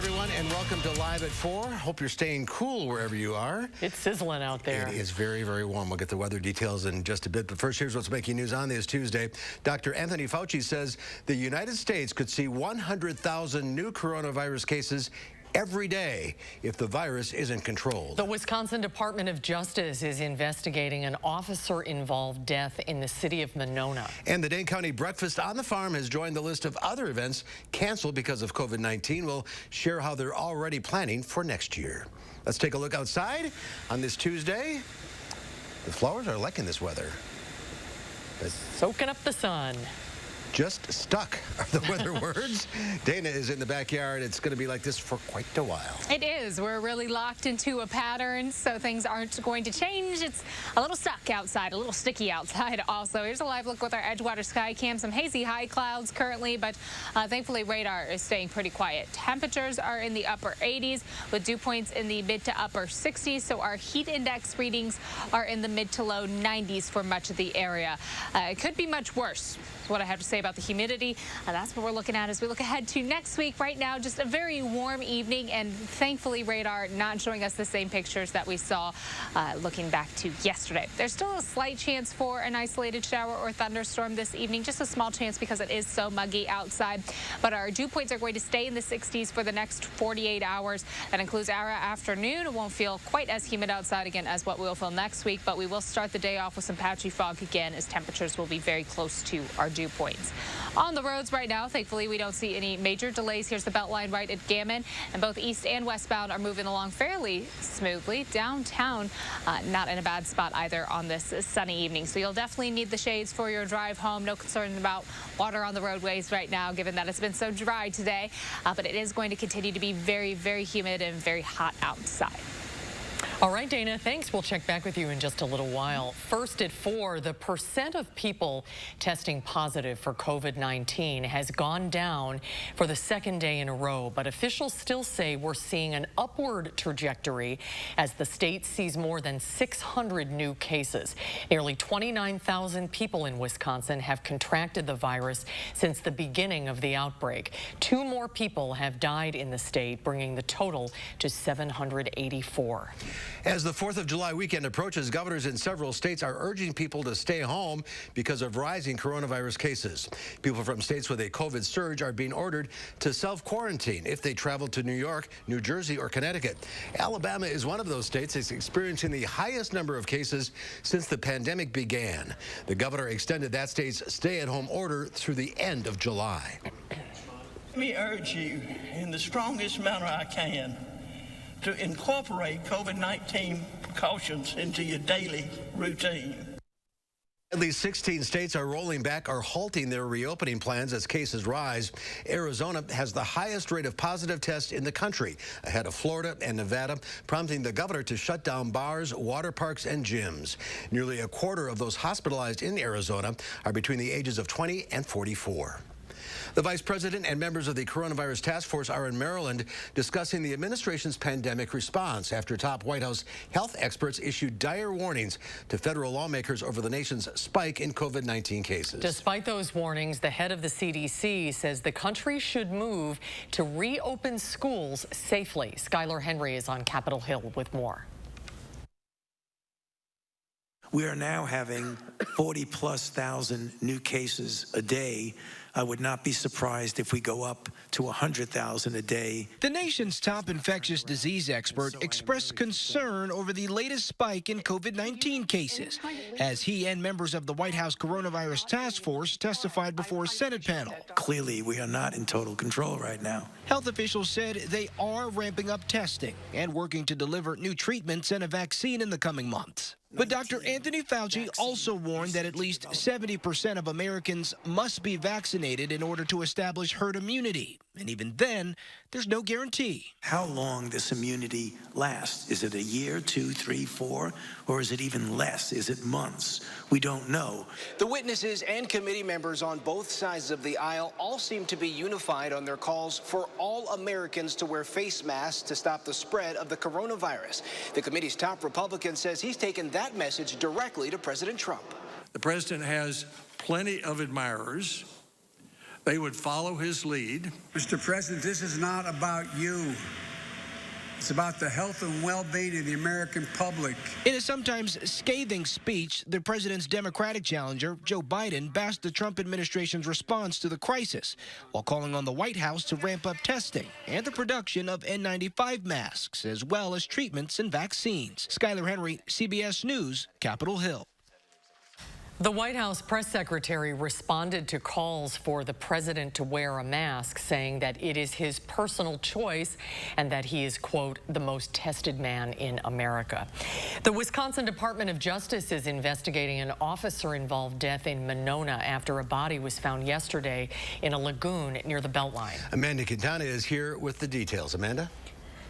everyone, and welcome to Live at 4. Hope you're staying cool wherever you are. It's sizzling out there. It is very, very warm. We'll get the weather details in just a bit. But first, here's what's making news on this Tuesday. Dr. Anthony Fauci says the United States could see 100,000 new coronavirus cases every day if the virus isn't controlled. The Wisconsin Department of Justice is investigating an officer-involved death in the city of Monona. And the Dane County Breakfast on the Farm has joined the list of other events canceled because of COVID-19. We'll share how they're already planning for next year. Let's take a look outside on this Tuesday. The flowers are liking this weather. Soaking up the sun. Just stuck are the weather words. Dana is in the backyard. It's going to be like this for quite a while. It is. We're really locked into a pattern, so things aren't going to change. It's a little stuck outside, a little sticky outside also. Here's a live look with our Edgewater sky cam. Some hazy high clouds currently, but thankfully radar is staying pretty quiet. Temperatures are in the upper 80s with dew points in the mid to upper 60s, so our heat index readings are in the mid to low 90s for much of the area. It could be much worse. What I have to say about the humidity. That's what we're looking at as we look ahead to next week. Right now, just a very warm evening, and thankfully radar not showing us the same pictures that we saw looking back to yesterday. There's still a slight chance for an isolated shower or thunderstorm this evening, just a small chance because it is so muggy outside. But our dew points are going to stay in the 60s for the next 48 hours. That includes our afternoon. It won't feel quite as humid outside again as what we'll feel next week, but we will start the day off with some patchy fog again as temperatures will be very close to our dew points. On the roads right now, thankfully, we don't see any major delays. Here's the Beltline right at Gammon, and both east and westbound are moving along fairly smoothly. Downtown, not in a bad spot either on this sunny evening. So you'll definitely need the shades for your drive home. No concern about water on the roadways right now, given that it's been so dry today. But it is going to continue to be very, very humid and very hot outside. All right, Dana, thanks. We'll check back with you in just a little while. First at 4, the percent of people testing positive for COVID-19 has gone down for the second day in a row, but officials still say we're seeing an upward trajectory as the state sees more than 600 new cases. Nearly 29,000 people in Wisconsin have contracted the virus since the beginning of the outbreak. 2 more people have died in the state, bringing the total to 784. As the 4th of July weekend approaches, governors in several states are urging people to stay home because of rising coronavirus cases. People from states with a COVID surge are being ordered to self-quarantine if they travel to New York, New Jersey, or Connecticut. Alabama is one of those states that's experiencing the highest number of cases since the pandemic began. The governor extended that state's stay-at-home order through the end of July. Let me urge you in the strongest manner I can to incorporate COVID-19 precautions into your daily routine. At least 16 states are rolling back or halting their reopening plans as cases rise. Arizona has the highest rate of positive tests in the country, ahead of Florida and Nevada, prompting the governor to shut down bars, water parks, and gyms. Nearly a quarter of those hospitalized in Arizona are between the ages of 20 and 44. The vice president and members of the coronavirus task force are in Maryland discussing the administration's pandemic response after top White House health experts issued dire warnings to federal lawmakers over the nation's spike in COVID-19 cases. Despite those warnings, the head of the CDC says the country should move to reopen schools safely. Skylar Henry is on Capitol Hill with more. We are now having 40,000+ new cases a day. I would not be surprised if we go up to 100,000 a day. The nation's top infectious disease expert expressed concern over the latest spike in COVID-19 cases as he and members of the White House coronavirus task force testified before a Senate panel. Clearly, we are not in total control right now. Health officials said they are ramping up testing and working to deliver new treatments and a vaccine in the coming months. But Dr. Anthony Fauci also warned that at least 70% of Americans must be vaccinated in order to establish herd immunity. And even then, there's no guarantee. How long this immunity lasts? Is it a year, 2, 3, 4, or is it even less? Is it months? We don't know. The witnesses and committee members on both sides of the aisle all seem to be unified on their calls for all Americans to wear face masks to stop the spread of the coronavirus. The committee's top Republican says he's taken that message directly to President Trump. The president has plenty of admirers, they would follow his lead. Mr. President, this is not about you. It's about the health and well-being of the American public. In a sometimes scathing speech, the president's Democratic challenger, Joe Biden, bashed the Trump administration's response to the crisis, while calling on the White House to ramp up testing and the production of N95 masks, as well as treatments and vaccines. Skylar Henry, CBS News, Capitol Hill. The White House press secretary responded to calls for the president to wear a mask, saying that it is his personal choice and that he is, quote, the most tested man in America. The Wisconsin Department of Justice is investigating an officer-involved death in Monona after a body was found yesterday in a lagoon near the Beltline. Amanda Quintana is here with the details. Amanda?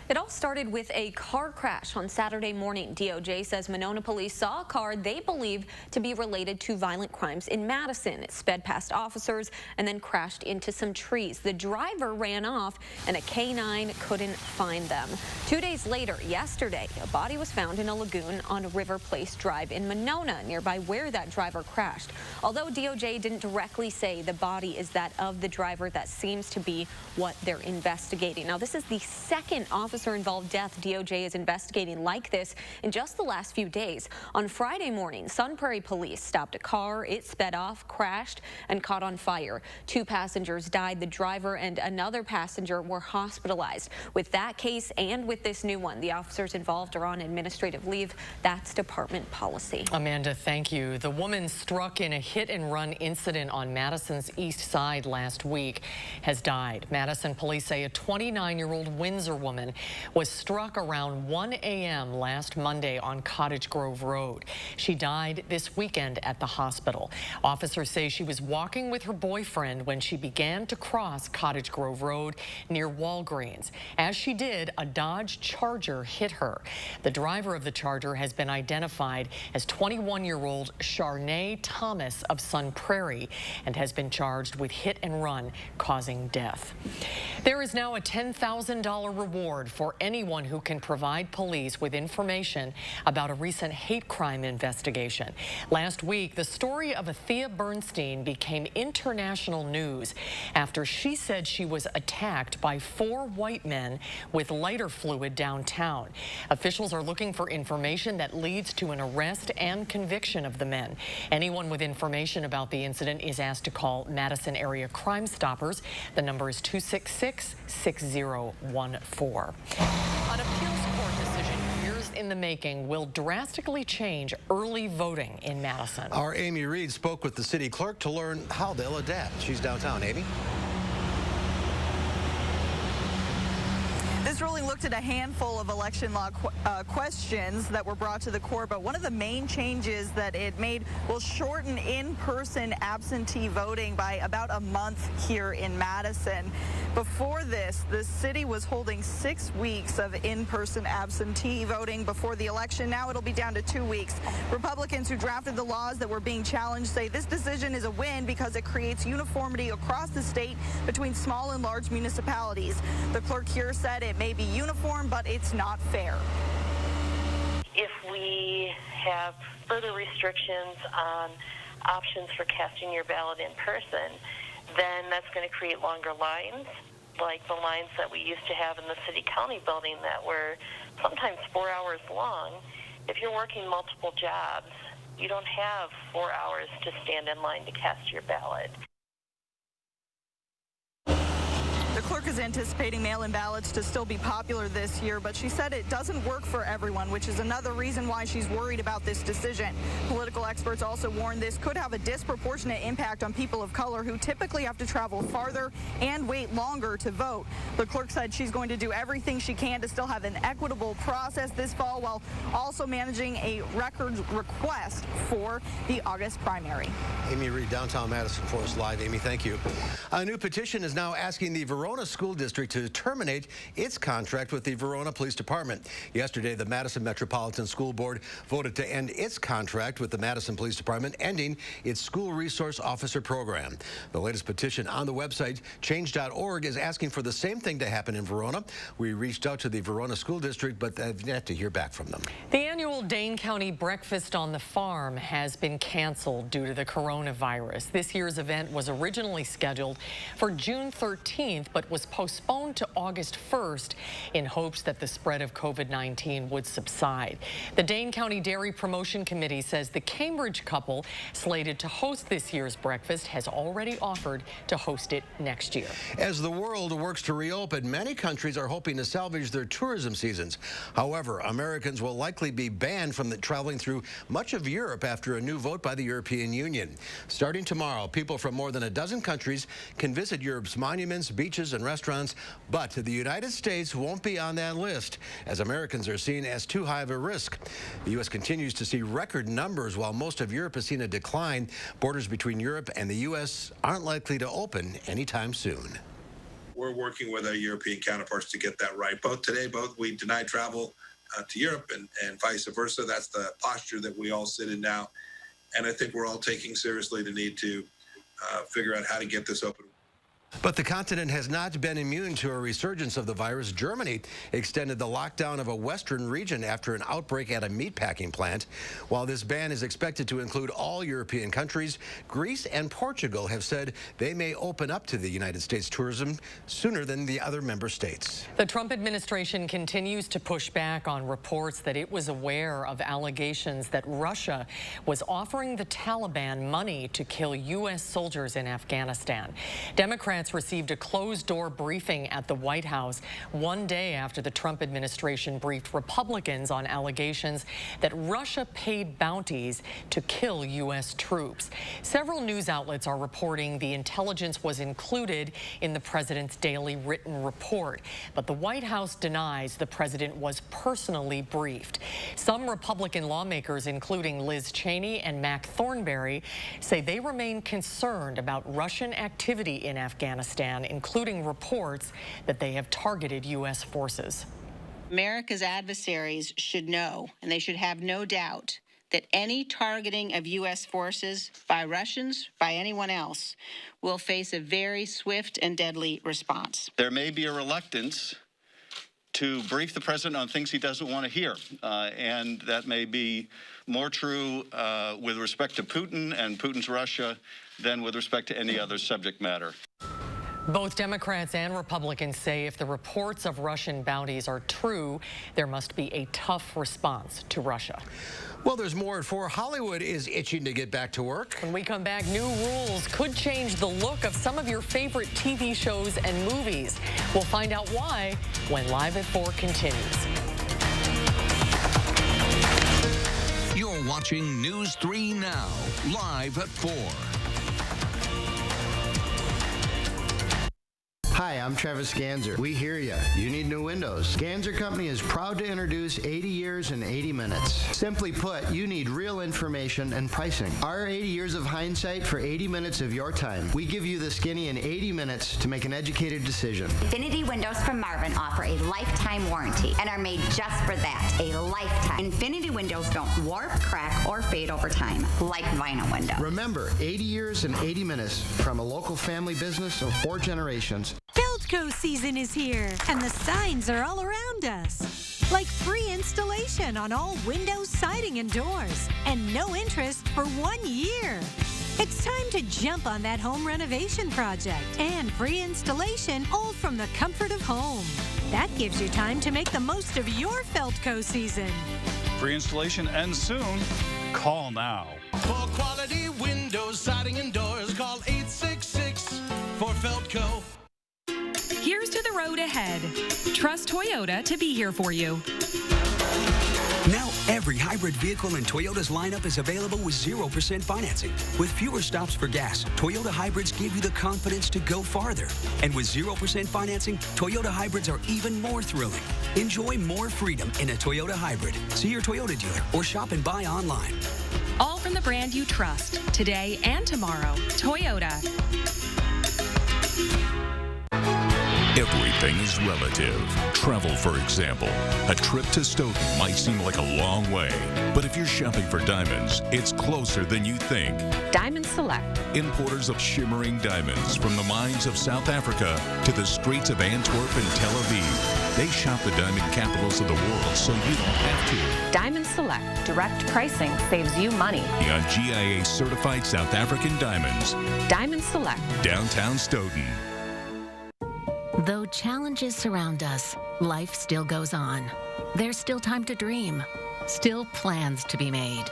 It all started with a car crash on Saturday morning. DOJ says Monona police saw a car they believe to be related to violent crimes in Madison. It sped past officers and then crashed into some trees. The driver ran off and a K-9 couldn't find them. 2 days later, yesterday, a body was found in a lagoon on River Place Drive in Monona, nearby where that driver crashed. Although DOJ didn't directly say the body is that of the driver, that seems to be what they're investigating. Now, this is the second officer-involved death DOJ is investigating like this in just the last few days. On Friday morning, Sun Prairie police stopped a car. It sped off, crashed, and caught on fire. 2 passengers died. The driver and another passenger were hospitalized. With that case and with this new one, the officers involved are on administrative leave. That's department policy. Amanda, thank you. The woman struck in a hit-and-run incident on Madison's east side last week has died. Madison police say a 29-year-old Windsor woman was struck around 1 a.m. last Monday on Cottage Grove Road. She died this weekend at the hospital. Officers say she was walking with her boyfriend when she began to cross Cottage Grove Road near Walgreens. As she did, a Dodge Charger hit her. The driver of the Charger has been identified as 21-year-old Charnay Thomas of Sun Prairie and has been charged with hit and run causing death. There is now a $10,000 reward for anyone who can provide police with information about a recent hate crime investigation. Last week, the story of Athea Bernstein became international news after she said she was attacked by 4 white men with lighter fluid downtown. Officials are looking for information that leads to an arrest and conviction of the men. Anyone with information about the incident is asked to call Madison Area Crime Stoppers. The number is 266-6014. An appeals court decision years in the making will drastically change early voting in Madison. Our Amy Reed spoke with the city clerk to learn how they'll adapt. She's downtown. Amy? This ruling looked at a handful of election law questions that were brought to the court, but one of the main changes that it made will shorten in-person absentee voting by about a month here in Madison. Before this, the city was holding 6 weeks of in-person absentee voting before the election. Now it'll be down to 2 weeks. Republicans who drafted the laws that were being challenged say this decision is a win because it creates uniformity across the state between small and large municipalities. The clerk here said it may be uniform, but it's not fair. If we have further restrictions on options for casting your ballot in person, then that's going to create longer lines, like the lines that we used to have in the city-county building that were sometimes 4 hours long. If you're working multiple jobs, you don't have 4 hours to stand in line to cast your ballot. The clerk is anticipating mail-in ballots to still be popular this year, but she said it doesn't work for everyone, which is another reason why she's worried about this decision. Political experts also warn this could have a disproportionate impact on people of color who typically have to travel farther and wait longer to vote. The clerk said she's going to do everything she can to still have an equitable process this fall while also managing a record request for the August primary. Amy Reed, downtown Madison for us live. Amy, thank you. A new petition is now asking the Verona Verona School District to terminate its contract with the Verona Police Department. Yesterday, the Madison Metropolitan School Board voted to end its contract with the Madison Police Department, ending its school resource officer program. The latest petition on the website, change.org, is asking for the same thing to happen in Verona. We reached out to the Verona School District, but have yet to hear back from them. The annual Dane County Breakfast on the Farm has been canceled due to the coronavirus. This year's event was originally scheduled for June 13th, but was postponed to August 1st in hopes that the spread of COVID-19 would subside. The Dane County Dairy Promotion Committee says the Cambridge couple slated to host this year's breakfast has already offered to host it next year. As the world works to reopen, many countries are hoping to salvage their tourism seasons. However, Americans will likely be banned from traveling through much of Europe after a new vote by the European Union. Starting tomorrow, people from more than a dozen countries can visit Europe's monuments, beaches, and restaurants, but the United States won't be on that list, as Americans are seen as too high of a risk. The U.S. continues to see record numbers, while most of Europe has seen a decline. Borders between Europe and the U.S. aren't likely to open anytime soon. We're working with our European counterparts to get that right. Both we deny travel to Europe and vice versa. That's the posture that we all sit in now. And I think we're all taking seriously the need to figure out how to get this open. But the continent has not been immune to a resurgence of the virus. Germany extended the lockdown of a western region after an outbreak at a meatpacking plant. While this ban is expected to include all European countries, Greece and Portugal have said they may open up to the United States tourism sooner than the other member states. The Trump administration continues to push back on reports that it was aware of allegations that Russia was offering the Taliban money to kill U.S. soldiers in Afghanistan. Democrats received a closed-door briefing at the White House one day after the Trump administration briefed Republicans on allegations that Russia paid bounties to kill U.S. troops. Several news outlets are reporting the intelligence was included in the president's daily written report, but the White House denies the president was personally briefed. Some Republican lawmakers, including Liz Cheney and Mac Thornberry, say they remain concerned about Russian activity in Afghanistan, including reports that they have targeted U.S. forces. America's adversaries should know, and they should have no doubt, that any targeting of U.S. forces by Russians, by anyone else, will face a very swift and deadly response. There may be a reluctance to brief the president on things he doesn't want to hear, and that may be more true with respect to Putin and Putin's Russia than with respect to any other subject matter. Both Democrats and Republicans say if the reports of Russian bounties are true, there must be a tough response to Russia. Well, there's more at 4. Hollywood is itching to get back to work. When we come back, new rules could change the look of some of your favorite TV shows and movies. We'll find out why when Live at 4 continues. You're watching News 3 Now, Live at 4. Hi, I'm Travis Ganser. We hear ya. You need new windows. Ganser Company is proud to introduce 80 years in 80 minutes. Simply put, you need real information and pricing. Our 80 years of hindsight for 80 minutes of your time. We give you the skinny in 80 minutes to make an educated decision. Infinity Windows from Marvin offer a lifetime warranty and are made just for that, a lifetime. Infinity Windows don't warp, crack, or fade over time, like vinyl windows. Remember, 80 years and 80 minutes from a local family business of 4 generations. Feldco season is here, and the signs are all around us. Like free installation on all windows, siding, and doors, and no interest for 1 year. It's time to jump on that home renovation project, and free installation all from the comfort of home. That gives you time to make the most of your Feldco season. Free installation ends soon. Call now. For quality windows, siding, and doors, call 866 for Feldco. Here's to the road ahead. Trust Toyota to be here for you. Now, every hybrid vehicle in Toyota's lineup is available with 0% financing. With fewer stops for gas, Toyota hybrids give you the confidence to go farther. And with 0% financing, Toyota hybrids are even more thrilling. Enjoy more freedom in a Toyota hybrid. See your Toyota dealer or shop and buy online. All from the brand you trust, today and tomorrow. Toyota. Everything is relative. Travel, for example. A trip to Stoughton might seem like a long way, but if you're shopping for diamonds, it's closer than you think. Diamond Select. Importers of shimmering diamonds from the mines of South Africa to the streets of Antwerp and Tel Aviv. They shop the diamond capitals of the world so you don't have to. Diamond Select. Direct pricing saves you money. On GIA certified South African diamonds. Diamond Select. Downtown Stoughton. Though challenges surround us, life still goes on. There's still time to dream, still plans to be made.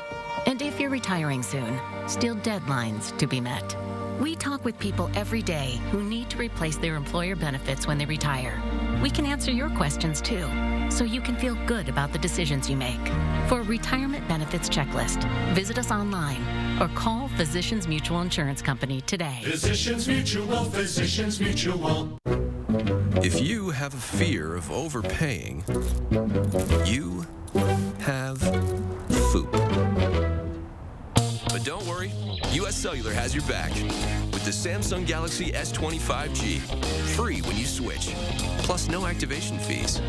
And if you're retiring soon, still deadlines to be met. We talk with people every day who need to replace their employer benefits when they retire. We can answer your questions too, so you can feel good about the decisions you make. For a retirement benefits checklist, visit us online or call Physicians Mutual Insurance Company today. Physicians Mutual, Physicians Mutual. If you have a fear of overpaying, you have FOOP. But don't worry, US Cellular has your back with the Samsung Galaxy S25G. Free when you switch, plus no activation fees.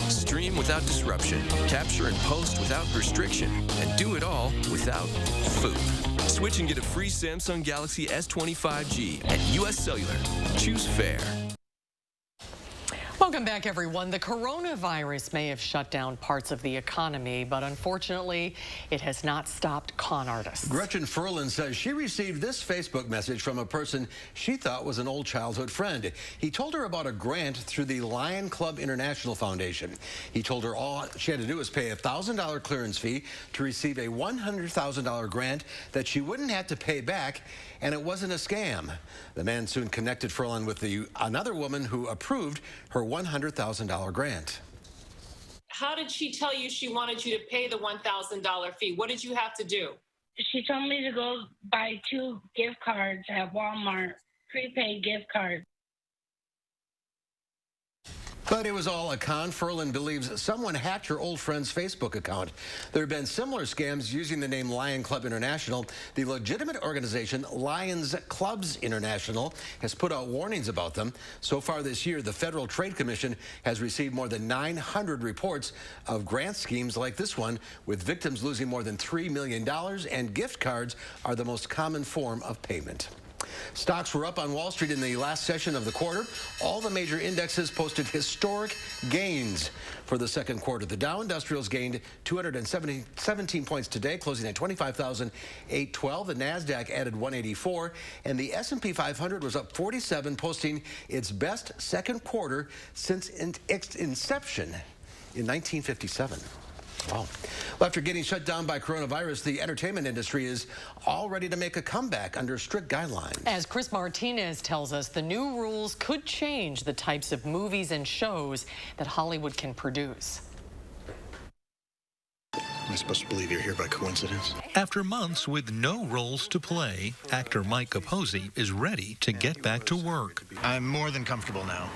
Stream without disruption, capture and post without restriction, and do it all without FOOP. Switch and get a free Samsung Galaxy S25G at US Cellular. Choose fair. Welcome back, everyone. The coronavirus may have shut down parts of the economy, but unfortunately, it has not stopped con artists. Gretchen Ferlin says she received this Facebook message from a person she thought was an old childhood friend. He told her about a grant through the Lion Club International Foundation. He told her all she had to do was pay a $1,000 clearance fee to receive a $100,000 grant that she wouldn't have to pay back, and it wasn't a scam. The man soon connected Ferlin with another woman who approved her $100,000 grant. How did she tell you she wanted you to pay the $1,000 fee? What did you have to do? She told me to go buy 2 gift cards at Walmart, prepaid gift cards. But it was all a con. Ferlin believes someone hacked her old friend's Facebook account. There have been similar scams using the name Lion Club International. The legitimate organization, Lions Clubs International, has put out warnings about them. So far this year, the Federal Trade Commission has received more than 900 reports of grant schemes like this one, with victims losing more than $3 million, and gift cards are the most common form of payment. Stocks were up on Wall Street in the last session of the quarter. All the major indexes posted historic gains for the second quarter. The Dow Industrials gained 217 points today, closing at 25,812. The NASDAQ added 184, and the S&P 500 was up 47, posting its best second quarter since its inception in 1957. Wow. Well, after getting shut down by coronavirus, the entertainment industry is all ready to make a comeback under strict guidelines. As Chris Martinez tells us, the new rules could change the types of movies and shows that Hollywood can produce. Am I supposed to believe you're here by coincidence? After months with no roles to play, actor Mike Capozzi is ready to get back to work. I'm more than comfortable now.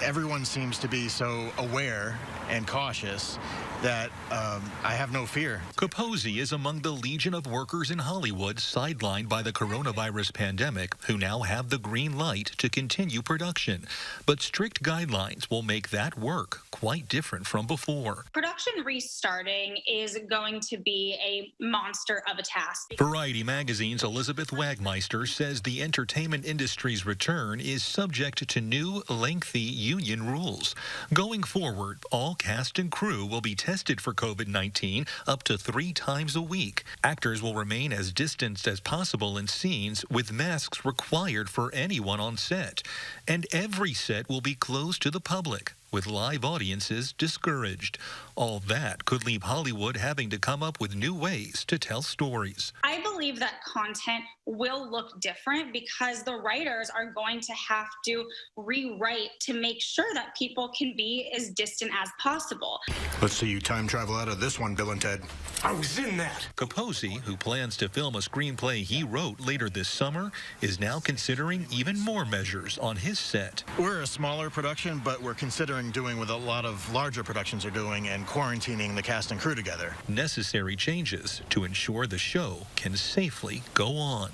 Everyone seems to be so aware and cautious that I have no fear. Capozzi is among the legion of workers in Hollywood sidelined by the coronavirus pandemic who now have the green light to continue production. But strict guidelines will make that work quite different from before. Production restarting is going to be a monster of a task. Variety Magazine's Elizabeth Wagmeister says the entertainment industry's return is subject to new, lengthy union rules. Going forward, all cast and crew will be tested for COVID-19 up to 3 times a week. Actors will remain as distanced as possible in scenes with masks required for anyone on set. And every set will be closed to the public, with live audiences discouraged. All that could leave Hollywood having to come up with new ways to tell stories. I believe that content will look different because the writers are going to have to rewrite to make sure that people can be as distant as possible. Let's see you time travel out of this one, Bill and Ted. I was in that. Capozzi, who plans to film a screenplay he wrote later this summer, is now considering even more measures on his set. We're a smaller production, but we're considering doing what a lot of larger productions are doing and quarantining the cast and crew together. Necessary changes to ensure the show can safely go on.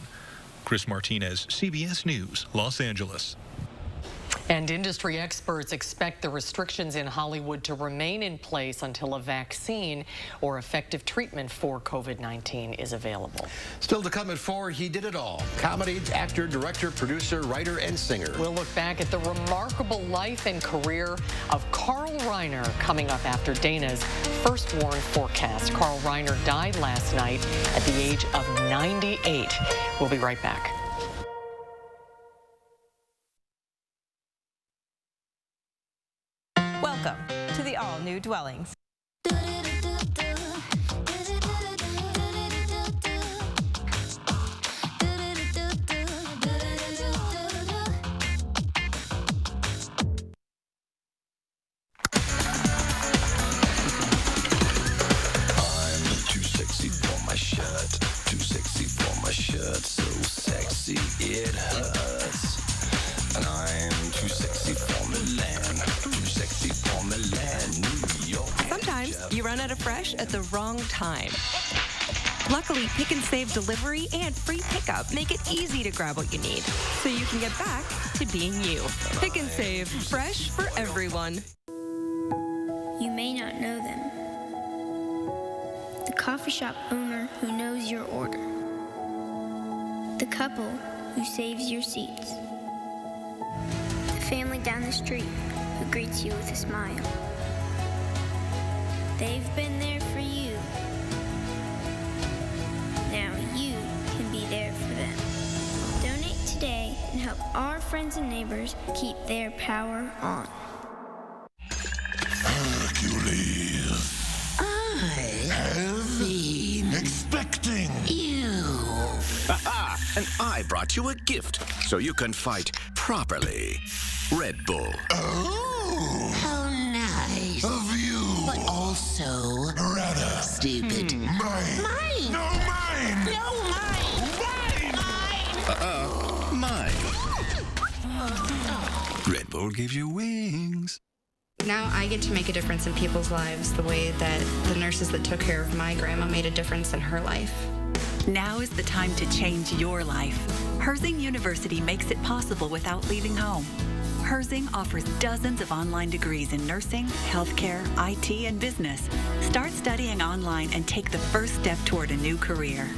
Chris Martinez, CBS News, Los Angeles. And industry experts expect the restrictions in Hollywood to remain in place until a vaccine or effective treatment for COVID-19 is available. Still to come at 4, he did it all. Comedy, actor, director, producer, writer, and singer. We'll look back at the remarkable life and career of Carl Reiner coming up after Dana's first warn forecast. Carl Reiner died last night at the age of 98. We'll be right back. Welcome to the all-new Dwellings. So sexy it hurts. And I'm too sexy for Milan. Too sexy for Milan, New York. Sometimes you run out of fresh at the wrong time. Luckily, Pick and Save delivery and free pickup make it easy to grab what you need, so you can get back to being you. Pick and Save, fresh for everyone. You may not know them. The coffee shop owner who knows your order. The couple who saves your seats. The family down the street who greets you with a smile. They've been there for you. Now you can be there for them. Donate today and help our friends and neighbors keep their power on. Hercules. I have been expecting you. And I brought you a gift so you can fight properly. Red Bull. Oh! How nice. Of you. But also... rather stupid. Mine. Mine! No, mine! No, mine! Mine! Red Bull gives you wings. Now I get to make a difference in people's lives the way that the nurses that took care of my grandma made a difference in her life. Now is the time to change your life. Herzing University makes it possible without leaving home. Herzing offers dozens of online degrees in nursing, healthcare, IT, and business. Start studying online and take the first step toward a new career.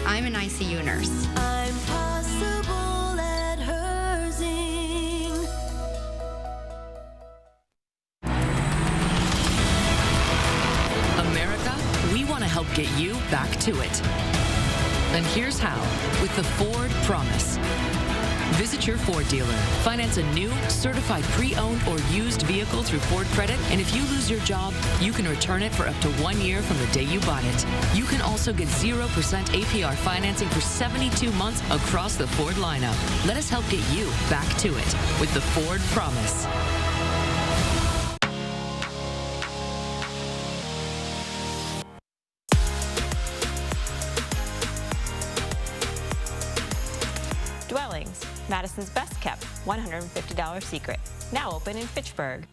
I'm an ICU nurse. I'm possible at Herzing. America, we want to help get you back to it. And here's how, with the Ford Promise. Visit your Ford dealer, finance a new, certified pre-owned or used vehicle through Ford Credit, and if you lose your job, you can return it for up to 1 year from the day you bought it. You can also get 0% APR financing for 72 months across the Ford lineup. Let us help get you back to it with the Ford Promise. Dwellings, Madison's best kept $150 secret. Now open in Fitchburg.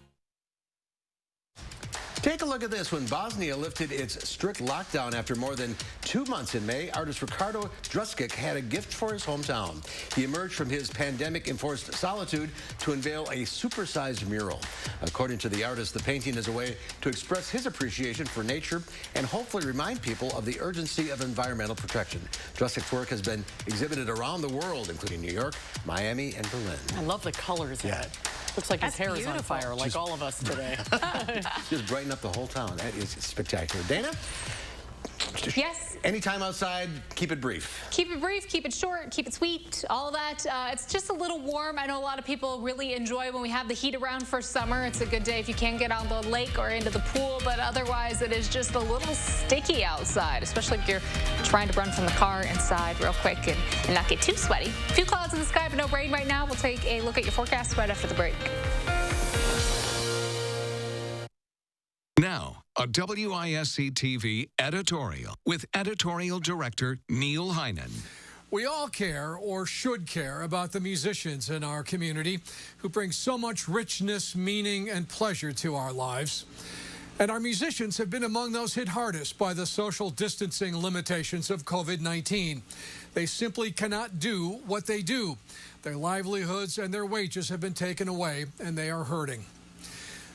Take a look at this. When Bosnia lifted its strict lockdown after more than 2 months in May, artist Ricardo Druskic had a gift for his hometown. He emerged from his pandemic-enforced solitude to unveil a supersized mural. According to the artist, the painting is a way to express his appreciation for nature and hopefully remind people of the urgency of environmental protection. Druskic's work has been exhibited around the world, including New York, Miami, and Berlin. I love the colors in it. Looks like his hair is on fire, like all of us today. Just brighten up the whole town. That is spectacular. Dana? Yes. Anytime outside, keep it brief. Keep it brief, keep it short, keep it sweet, all of that. It's just a little warm. I know a lot of people really enjoy when we have the heat around for summer. It's a good day if you can get on the lake or into the pool, but otherwise it is just a little sticky outside, especially if you're trying to run from the car inside real quick and not get too sweaty. A few clouds in the sky, but no rain right now. We'll take a look at your forecast right after the break. Now, a WISC-TV editorial with editorial director Neil Heinen. We all care, or should care, about the musicians in our community who bring so much richness, meaning, and pleasure to our lives. And our musicians have been among those hit hardest by the social distancing limitations of COVID-19. They simply cannot do what they do. Their livelihoods and their wages have been taken away, and they are hurting.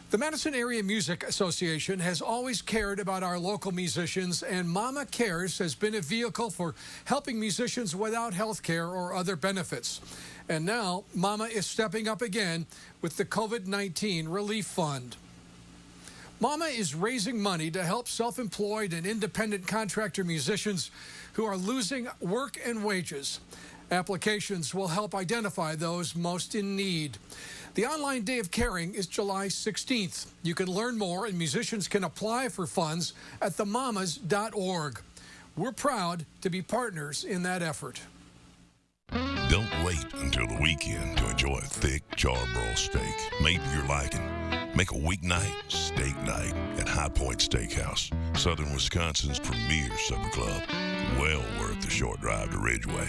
The Madison Area Music Association has always cared about our local musicians, and Mama Cares has been a vehicle for helping musicians without health care or other benefits. And now, Mama is stepping up again with the COVID-19 Relief Fund. Mama is raising money to help self-employed and independent contractor musicians who are losing work and wages. Applications will help identify those most in need. The online Day of Caring is July 16th. You can learn more, and musicians can apply for funds at themamas.org. We're proud to be partners in that effort. Don't wait until the weekend to enjoy a thick charbroiled steak made to your liking. Make a weeknight steak night at High Point Steakhouse, Southern Wisconsin's premier supper club. Well worth the short drive to Ridgeway.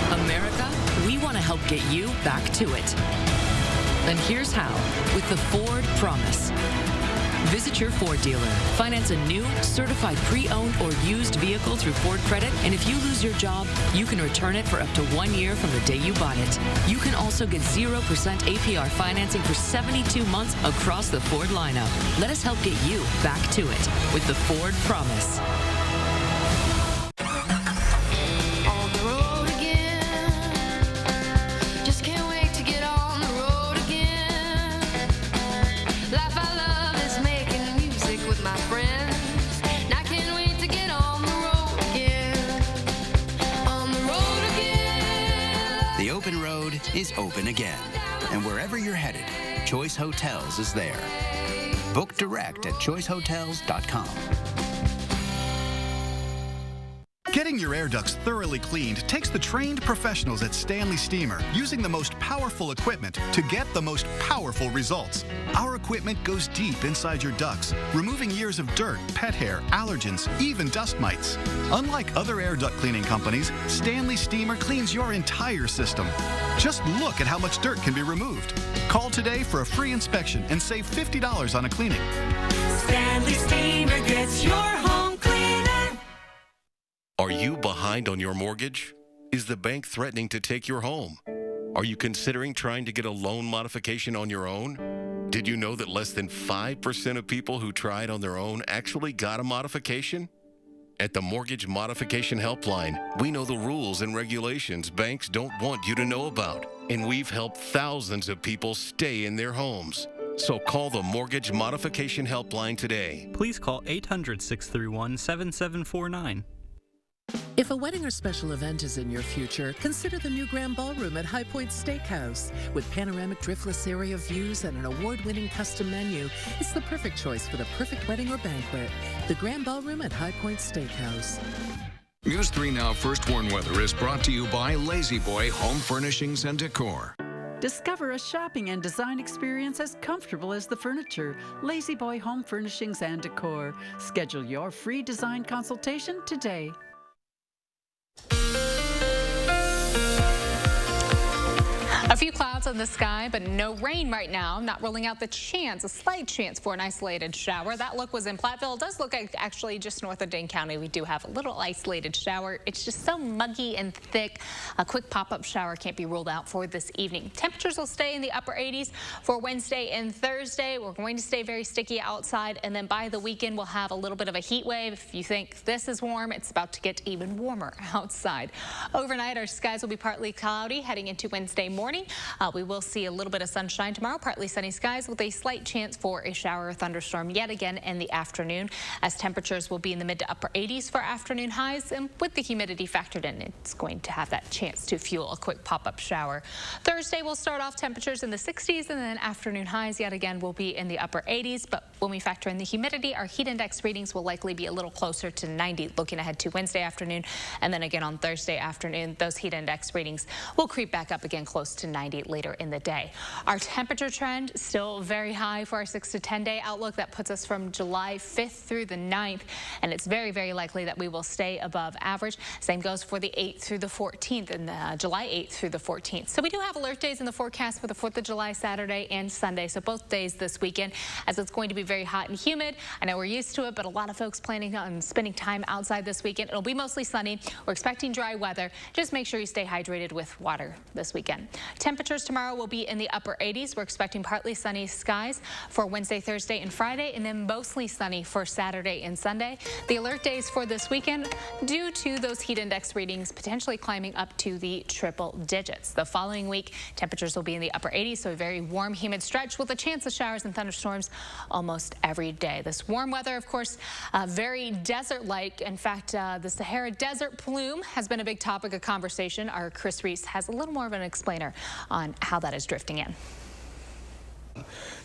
America, we want to help get you back to it. And here's how, with the Ford Promise. Visit your Ford dealer. Finance a new, certified pre-owned or used vehicle through Ford Credit, and if you lose your job, you can return it for up to 1 year from the day you bought it. You can also get 0% APR financing for 72 months across the Ford lineup. Let us help get you back to it with the Ford Promise. The open road is open again, and wherever you're headed, Choice Hotels is there. Book direct at choicehotels.com. Getting your air ducts thoroughly cleaned takes the trained professionals at Stanley Steamer using the most powerful equipment to get the most powerful results. Our equipment goes deep inside your ducts, removing years of dirt, pet hair, allergens, even dust mites. Unlike other air duct cleaning companies, Stanley Steamer cleans your entire system. Just look at how much dirt can be removed. Call today for a free inspection and save $50 on a cleaning. Stanley Steamer gets your home cleaner. Are you behind on your mortgage? Is the bank threatening to take your home? Are you considering trying to get a loan modification on your own? Did you know that less than 5% of people who tried on their own actually got a modification? At the Mortgage Modification Helpline, we know the rules and regulations banks don't want you to know about, and we've helped thousands of people stay in their homes. So call the Mortgage Modification Helpline today. Please call 800-631-7749. If a wedding or special event is in your future, consider the new Grand Ballroom at High Point Steakhouse. With panoramic driftless area views and an award-winning custom menu, it's the perfect choice for the perfect wedding or banquet. The Grand Ballroom at High Point Steakhouse. News 3 Now First Warn Weather is brought to you by Lazy Boy Home Furnishings and Decor. Discover a shopping and design experience as comfortable as the furniture. Lazy Boy Home Furnishings and Decor. Schedule your free design consultation today. A few clouds in the sky, but no rain right now. Not ruling out the chance, a slight chance for an isolated shower. That look was in Platteville. It does look like actually just north of Dane County. We do have a little isolated shower. It's just so muggy and thick. A quick pop-up shower can't be ruled out for this evening. Temperatures will stay in the upper 80s for Wednesday and Thursday. We're going to stay very sticky outside, and then by the weekend we'll have a little bit of a heat wave. If you think this is warm, it's about to get even warmer outside. Overnight, our skies will be partly cloudy heading into Wednesday morning. We will see a little bit of sunshine tomorrow, partly sunny skies with a slight chance for a shower or thunderstorm yet again in the afternoon, as temperatures will be in the mid to upper 80s for afternoon highs, and with the humidity factored in, it's going to have that chance to fuel a quick pop-up shower. Thursday will start off temperatures in the 60s, and then afternoon highs yet again will be in the upper 80s, but when we factor in the humidity, our heat index readings will likely be a little closer to 90 looking ahead to Wednesday afternoon, and then again on Thursday afternoon, those heat index readings will creep back up again close to 90. 90 later in the day. Our temperature trend still very high for our 6 to 10 day outlook. That puts us from July 5th through the 9th, and it's very, very likely that we will stay above average. Same goes for the 8th through the 14th and July 8th through the 14th. So we do have alert days in the forecast for the 4th of July, Saturday and Sunday. So both days this weekend, as it's going to be very hot and humid. I know we're used to it, but a lot of folks planning on spending time outside this weekend. It'll be mostly sunny. We're expecting dry weather. Just make sure you stay hydrated with water this weekend. Temperatures tomorrow will be in the upper 80s. We're expecting partly sunny skies for Wednesday, Thursday, and Friday, and then mostly sunny for Saturday and Sunday. The alert days for this weekend, due to those heat index readings potentially climbing up to the triple digits. The following week, temperatures will be in the upper 80s, so a very warm, humid stretch with a chance of showers and thunderstorms almost every day. This warm weather, of course, very desert-like. In fact, the Sahara Desert plume has been a big topic of conversation. Our Chris Reese has a little more of an explainer on how that is drifting in.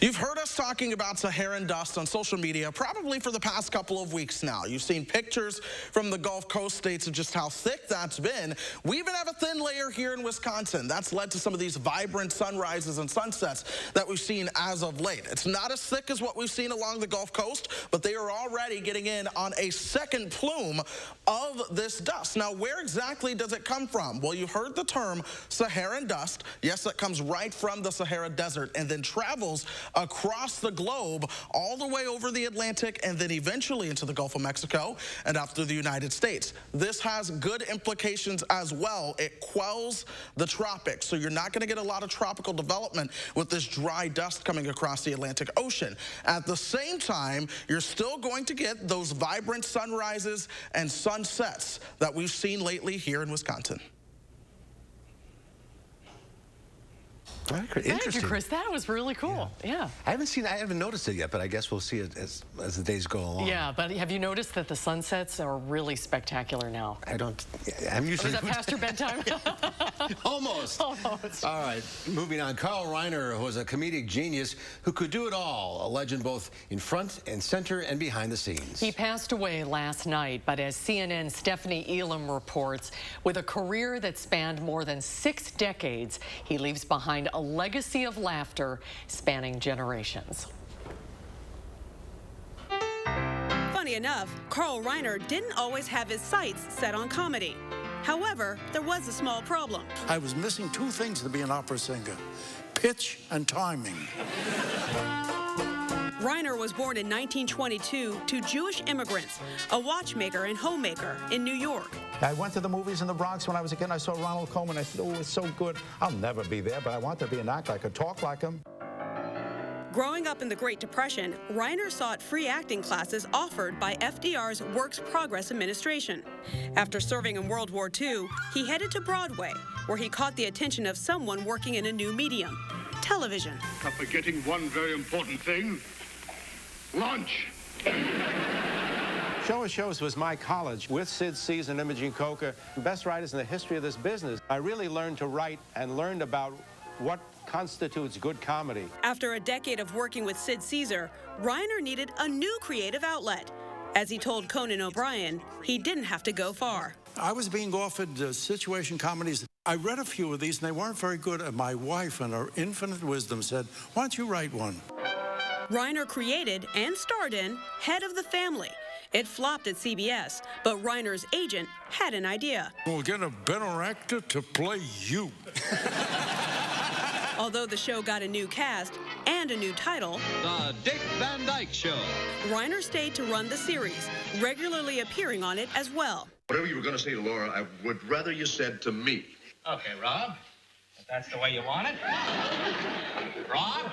You've heard us talking about Saharan dust on social media probably for the past couple of weeks now. You've seen pictures from the Gulf Coast states of just how thick that's been. We even have a thin layer here in Wisconsin. That's led to some of these vibrant sunrises and sunsets that we've seen as of late. It's not as thick as what we've seen along the Gulf Coast, but they are already getting in on a second plume of this dust. Now, where exactly does it come from? Well, you heard the term Saharan dust. Yes, that comes right from the Sahara Desert and then travels across the globe all the way over the Atlantic and then eventually into the Gulf of Mexico and up through the United States. This has good implications as well. It quells the tropics, so you're not going to get a lot of tropical development with this dry dust coming across the Atlantic Ocean. At the same time, you're still going to get those vibrant sunrises and sunsets that we've seen lately here in Wisconsin. Thank you, Chris. That was really cool. Yeah. I haven't noticed it yet, but I guess we'll see it as the days go along. Yeah, but have you noticed that the sunsets are really spectacular now? I'm usually... Is that past your bedtime? Almost. Almost. All right, moving on. Carl Reiner was a comedic genius who could do it all, a legend both in front and center and behind the scenes. He passed away last night, but as CNN's Stephanie Elam reports, with a career that spanned more than 6 decades, he leaves behind a legacy of laughter spanning generations. Funny enough, Carl Reiner didn't always have his sights set on comedy. However, there was a small problem. I was missing 2 things to be an opera singer: pitch and timing. Reiner was born in 1922 to Jewish immigrants, a watchmaker and homemaker in New York. I went to the movies in the Bronx when I was a kid, and I saw Ronald Koeman. I said, oh, it's so good. I'll never be there, but I want to be an actor. I could talk like him. Growing up in the Great Depression, Reiner sought free acting classes offered by FDR's Works Progress Administration. After serving in World War II, he headed to Broadway, where he caught the attention of someone working in a new medium, television. I'm forgetting one very important thing: lunch. Show of Shows was my college with Sid Caesar and Imogene Coca, best writers in the history of this business. I really learned to write and learned about what constitutes good comedy. After a decade of working with Sid Caesar, Reiner needed a new creative outlet. As he told Conan O'Brien, he didn't have to go far. I was being offered situation comedies. I read a few of these, and they weren't very good. And my wife, in her infinite wisdom, said, why don't you write one? Reiner created and starred in Head of the Family. It flopped at CBS, but Reiner's agent had an idea. We'll get a better actor to play you. Although the show got a new cast and a new title, The Dick Van Dyke Show, Reiner stayed to run the series, regularly appearing on it as well. Whatever you were going to say to Laura, I would rather you said to me. Okay, Rob, if that's the way you want it. Rob,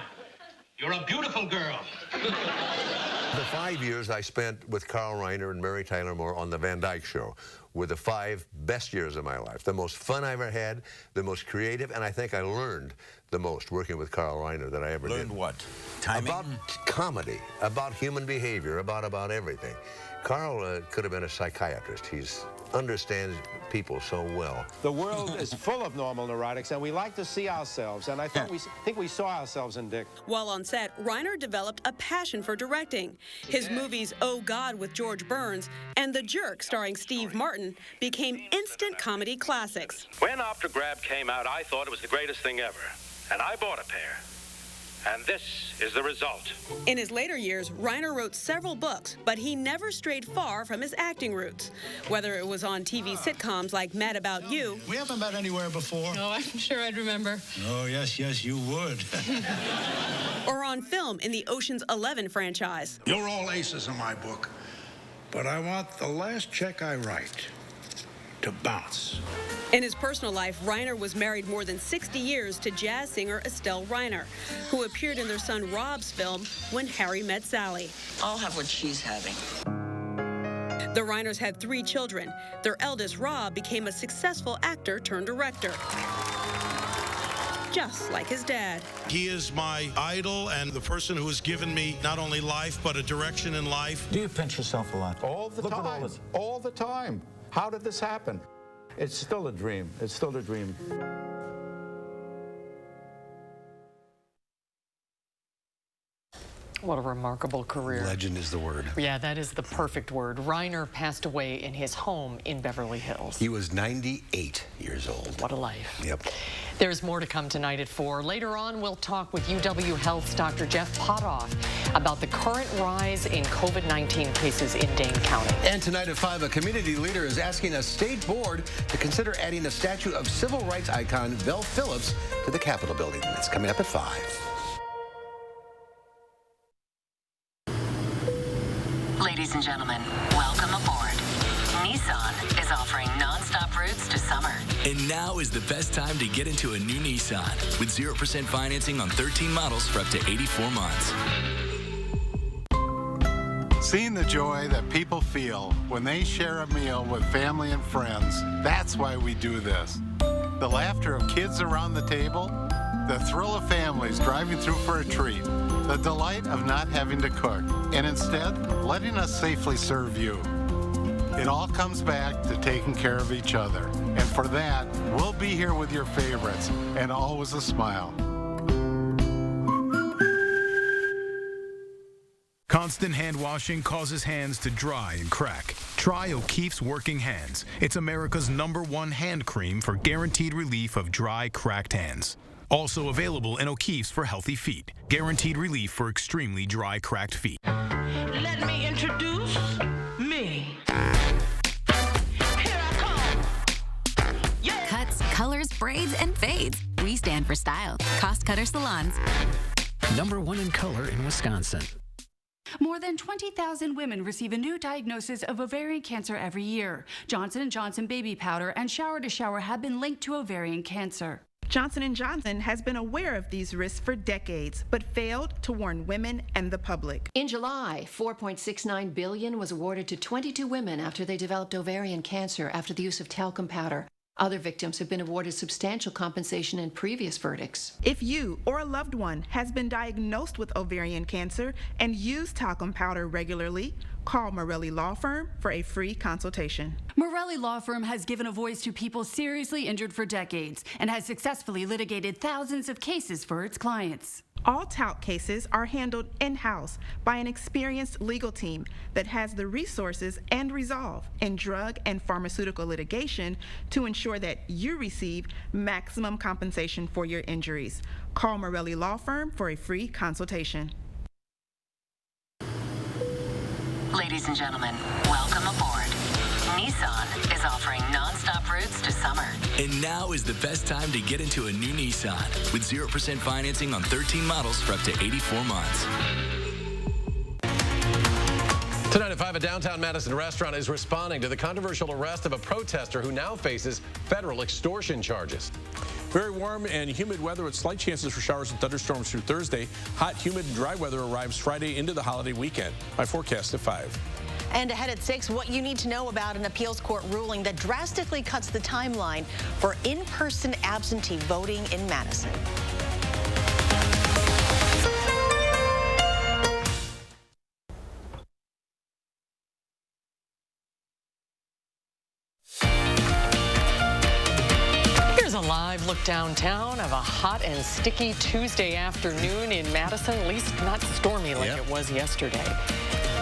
you're a beautiful girl. The 5 years I spent with Carl Reiner and Mary Tyler Moore on The Van Dyke Show were the 5 best years of my life. The most fun I ever had, the most creative, and I think I learned the most working with Carl Reiner that I ever did. Learned what? Timing? About comedy, about human behavior, about everything. Carl could have been a psychiatrist. He understands people so well. The world is full of normal neurotics, and we like to see ourselves, and I think we saw ourselves in Dick. While on set, Reiner developed a passion for directing. His movies Oh God with George Burns and The Jerk starring Steve Martin Martin became instant comedy classics. When After Grab came out, I thought it was the greatest thing ever, and I bought a pair. And this is the result. In his later years, Reiner wrote several books, but he never strayed far from his acting roots. Whether it was on TV sitcoms like Mad About You. We haven't met anywhere before. Oh, I'm sure I'd remember. Oh, yes, you would. Or on film in the Ocean's 11 franchise. You're all aces in my book, but I want the last check I write to bounce. In his personal life, Reiner was married more than 60 years to jazz singer Estelle Reiner, who appeared in their son Rob's film When Harry Met Sally. I'll have what she's having. The Reiners had 3 children. Their eldest, Rob, became a successful actor turned director, just like his dad. He is my idol and the person who has given me not only life, but a direction in life. Do you pinch yourself a lot? All the time. All the time. How did this happen? It's still a dream. It's still a dream. What a remarkable career. Legend is the word. Yeah, that is the perfect word. Reiner passed away in his home in Beverly Hills. He was 98 years old. What a life. Yep. There's more to come tonight at 4. Later on, we'll talk with UW Health's Dr. Jeff Potoff about the current rise in COVID-19 cases in Dane County. And tonight at 5, a community leader is asking a state board to consider adding a statue of civil rights icon Vel Phillips to the Capitol building. That's coming up at 5. Ladies and gentlemen, welcome aboard. Nissan is offering non-stop routes to summer. And now is the best time to get into a new Nissan with 0% financing on 13 models for up to 84 months. Seeing the joy that people feel when they share a meal with family and friends, that's why we do this. The laughter of kids around the table, the thrill of families driving through for a treat, the delight of not having to cook, and instead letting us safely serve you. It all comes back to taking care of each other. And for that, we'll be here with your favorites, and always a smile. Constant hand washing causes hands to dry and crack. Try O'Keeffe's Working Hands. It's America's #1 hand cream for guaranteed relief of dry, cracked hands. Also available in O'Keeffe's for healthy feet. Guaranteed relief for extremely dry, cracked feet. Let me introduce me. Cuts, colors, braids, and fades. We stand for style. Cost Cutter Salons. #1 in color in Wisconsin. More than 20,000 women receive a new diagnosis of ovarian cancer every year. Johnson & Johnson baby powder and shower to shower have been linked to ovarian cancer. Johnson & Johnson has been aware of these risks for decades, but failed to warn women and the public. In July, $4.69 billion was awarded to 22 women after they developed ovarian cancer after the use of talcum powder. Other victims have been awarded substantial compensation in previous verdicts. If you or a loved one has been diagnosed with ovarian cancer and use talcum powder regularly, call Morelli Law Firm for a free consultation. Morelli Law Firm has given a voice to people seriously injured for decades and has successfully litigated thousands of cases for its clients. All talc cases are handled in-house by an experienced legal team that has the resources and resolve in drug and pharmaceutical litigation to ensure that you receive maximum compensation for your injuries. Call Morelli Law Firm for a free consultation. Ladies and gentlemen, welcome aboard. Nissan is offering non-stop routes to summer. And now is the best time to get into a new Nissan with 0% financing on 13 models for up to 84 months. Tonight at 5, a downtown Madison restaurant is responding to the controversial arrest of a protester who now faces federal extortion charges. Very warm and humid weather with slight chances for showers and thunderstorms through Thursday. Hot, humid, and dry weather arrives Friday into the holiday weekend. My forecast at 5. And ahead at 6, what you need to know about an appeals court ruling that drastically cuts the timeline for in-person absentee voting in Madison. Here's a live look downtown of a hot and sticky Tuesday afternoon in Madison, at least not stormy like it was yesterday.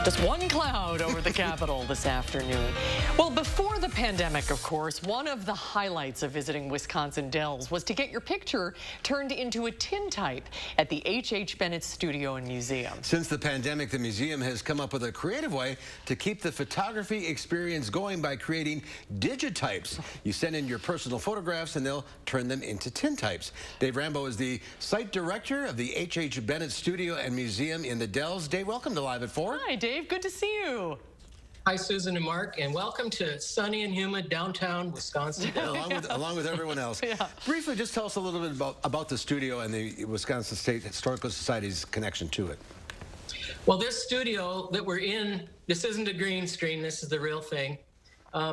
Just one cloud over the Capitol this afternoon. Well, before the pandemic, of course, one of the highlights of visiting Wisconsin Dells was to get your picture turned into a tintype at the H.H. Bennett Studio and Museum. Since the pandemic, the museum has come up with a creative way to keep the photography experience going by creating digitypes. You send in your personal photographs and they'll turn them into tintypes. Dave Rambo is the site director of the H.H. Bennett Studio and Museum in the Dells. Dave, welcome to Live at 4. Hi, Dave. Good to see you. Hi, Susan and Mark, and welcome to sunny and humid downtown Wisconsin. along with everyone else. Yeah. Briefly, just tell us a little bit about the studio and the Wisconsin State Historical Society's connection to it. Well, this studio that we're in, this isn't a green screen, this is the real thing.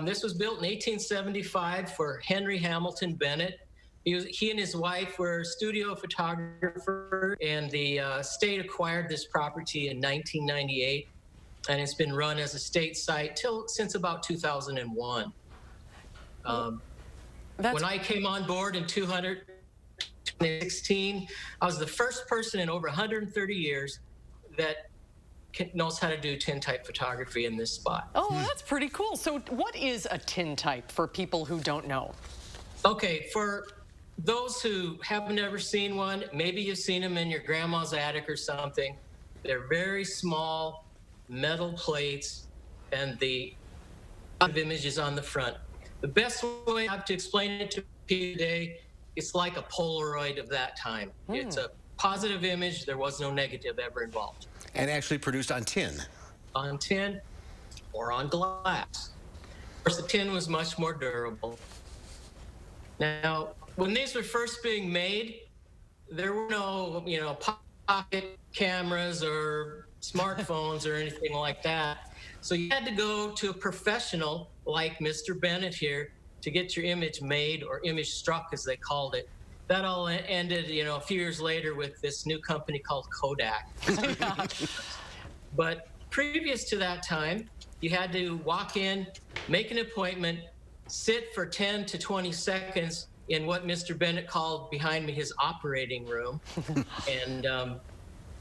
This was built in 1875 for Henry Hamilton Bennett. He and his wife were studio photographers, and the state acquired this property in 1998, and it's been run as a state site since about 2001. When I came on board in 2016, I was the first person in over 130 years that knows how to do tintype photography in this spot. Oh, that's pretty cool. So what is a tintype for people who don't know? Okay, for those who have never seen one, maybe you've seen them in your grandma's attic or something. They're very small metal plates, and the image is on the front. The best way I have to explain it to people today, it's like a Polaroid of that time. It's a positive image. There was no negative ever involved. And actually produced on tin. On tin or on glass. Of course, the tin was much more durable. Now, when these were first being made, there were no, pocket cameras or smartphones or anything like that. So you had to go to a professional like Mr. Bennett here to get your image made, or image struck as they called it. That all ended, a few years later with this new company called Kodak. But previous to that time, you had to walk in, make an appointment, sit for 10 to 20 seconds in what Mr. Bennett called behind me his operating room. And